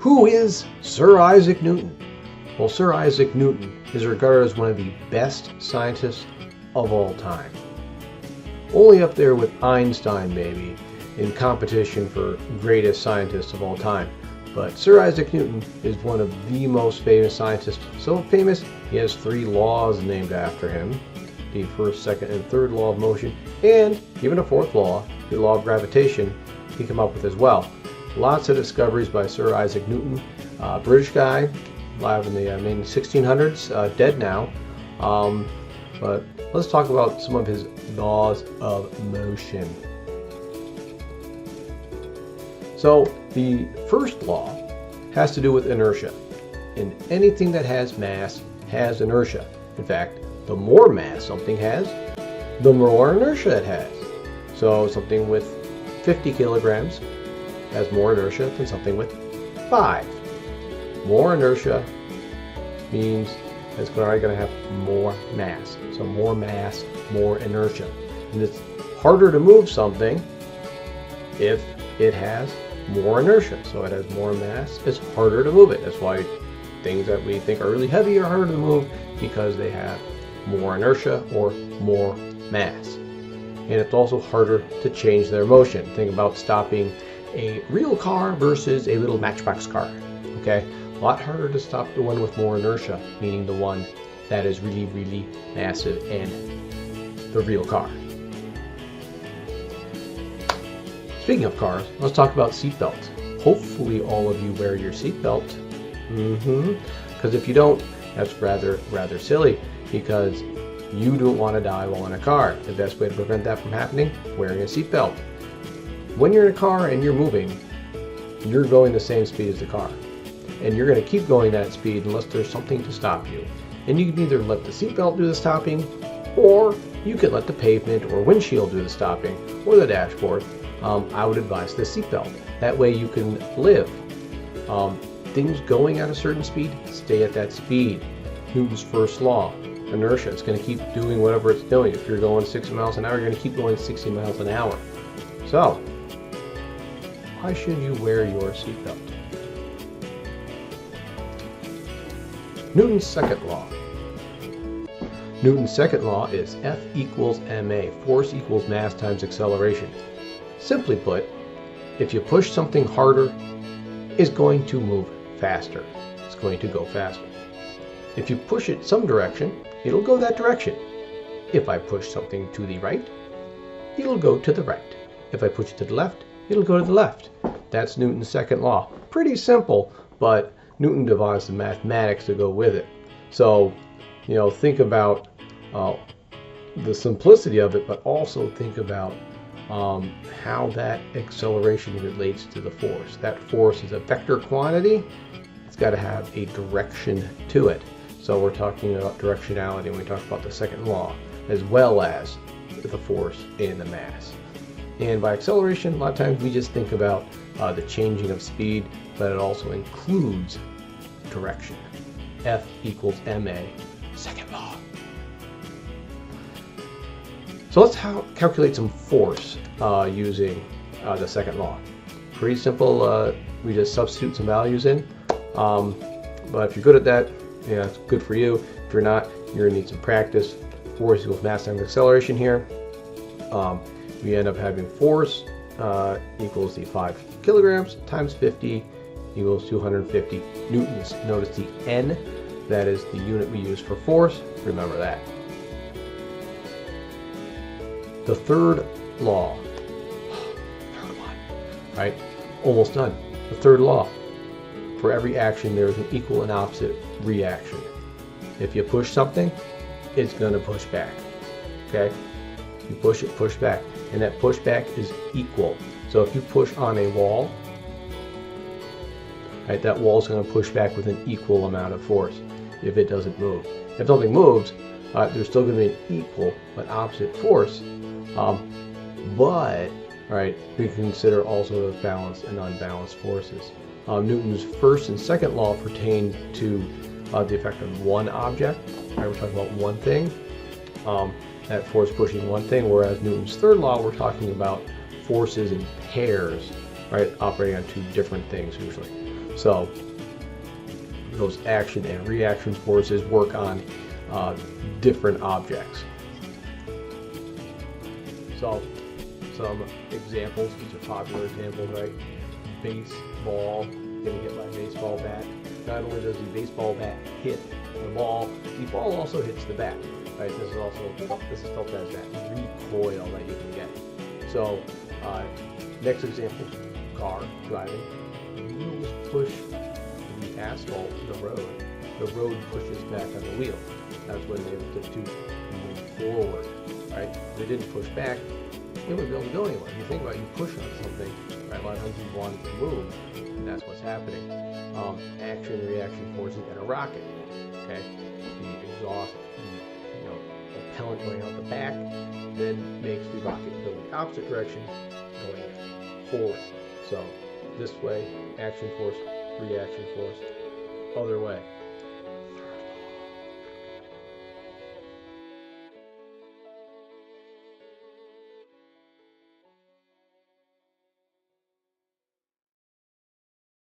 Who is Sir Isaac Newton? Well, Sir Isaac Newton is regarded as one of the best scientists of all time. Only up there with Einstein, maybe, in competition for greatest scientist of all time. But Sir Isaac Newton is one of the most famous scientists. So famous, he has 3 laws named after him. The first, second, and third law of motion, and even a 4th law, the law of gravitation, he came up with as well. Lots of discoveries by Sir Isaac Newton, British guy, alive in the 1600s, dead now. But let's talk about some of his laws of motion. So the first law has to do with inertia. And anything that has mass has inertia. In fact, the more mass something has, the more inertia it has. So something with 50 kilograms has more inertia than something with 5. More inertia means it's already going to have more mass. So more mass, more inertia. And it's harder to move something if it has more inertia. So it has more mass, it's harder to move it. That's why things that we think are really heavy are harder to move, because they have more inertia or more mass. And it's also harder to change their motion. Think about stopping a real car versus a little matchbox car. Okay, a lot harder to stop the one with more inertia, meaning the one that is really, really massive and the real car. Speaking of cars, let's talk about seatbelts. Hopefully all of you wear your seatbelt. Because if you don't, that's rather silly, because you don't want to die while in a car. The best way to prevent that from happening, wearing a seatbelt. When you're in a car and you're moving, you're going the same speed as the car. And you're going to keep going that speed unless there's something to stop you. And you can either let the seatbelt do the stopping, or you can let the pavement or windshield do the stopping, or the dashboard. I would advise the seatbelt. That way you can live. Things going at a certain speed, stay at that speed. Newton's first law, inertia. It's going to keep doing whatever it's doing. If you're going 60 miles an hour, you're going to keep going 60 miles an hour. So, why should you wear your seatbelt? Newton's second law. Newton's second law is F equals ma, force equals mass times acceleration. Simply put, if you push something harder, it's going to move faster. It's going to go faster. If you push it some direction, it'll go that direction. If I push something to the right, it'll go to the right. If I push it to the left, it'll go to the left. That's Newton's second law. Pretty simple, but Newton devised the mathematics to go with it. So, think about the simplicity of it, but also think about how that acceleration relates to the force. That force is a vector quantity. It's got to have a direction to it. So we're talking about directionality when we talk about the second law, as well as the force and the mass. And by acceleration, a lot of times we just think about the changing of speed, but it also includes direction. F equals ma, second law. So let's calculate some force using the second law. Pretty simple. We just substitute some values in. But if you're good at that, it's good for you. If you're not, you're going to need some practice. Force equals mass times acceleration here. We end up having force equals the 5 kilograms times 50 equals 250 newtons. Notice the N, that is the unit we use for force. Remember that. The third law. Third one. Right? Almost done. The third law. For every action, there is an equal and opposite reaction. If you push something, it's going to push back. Okay? You push it, push back. And that pushback is equal. So if you push on a wall, right, that wall is going to push back with an equal amount of force if it doesn't move. If something moves, there's still going to be an equal but opposite force. But we consider also the balanced and unbalanced forces. Newton's first and second law pertain to the effect on one object. Right, we're talking about one thing. That force pushing one thing, whereas Newton's third law, we're talking about forces in pairs, right, operating on two different things usually. So those action and reaction forces work on different objects. So some examples, these are popular examples, right? Baseball, getting hit by a baseball bat. Not only does the baseball bat hit the ball also hits the bat, right? This is felt as that recoil that you can get. So next example, car driving. The wheels push the asphalt, the road pushes back on the wheel. That's when they able to move forward, right? If they didn't push back, they wouldn't be able to go anywhere. You think about it, you push on something, right? A lot of times you want it to move, and that's what's happening. Action, reaction forces, and a rocket. Okay, the exhaust, the propellant going out the back, then makes the rocket go in the opposite direction, going forward. So this way, action force, reaction force, other way.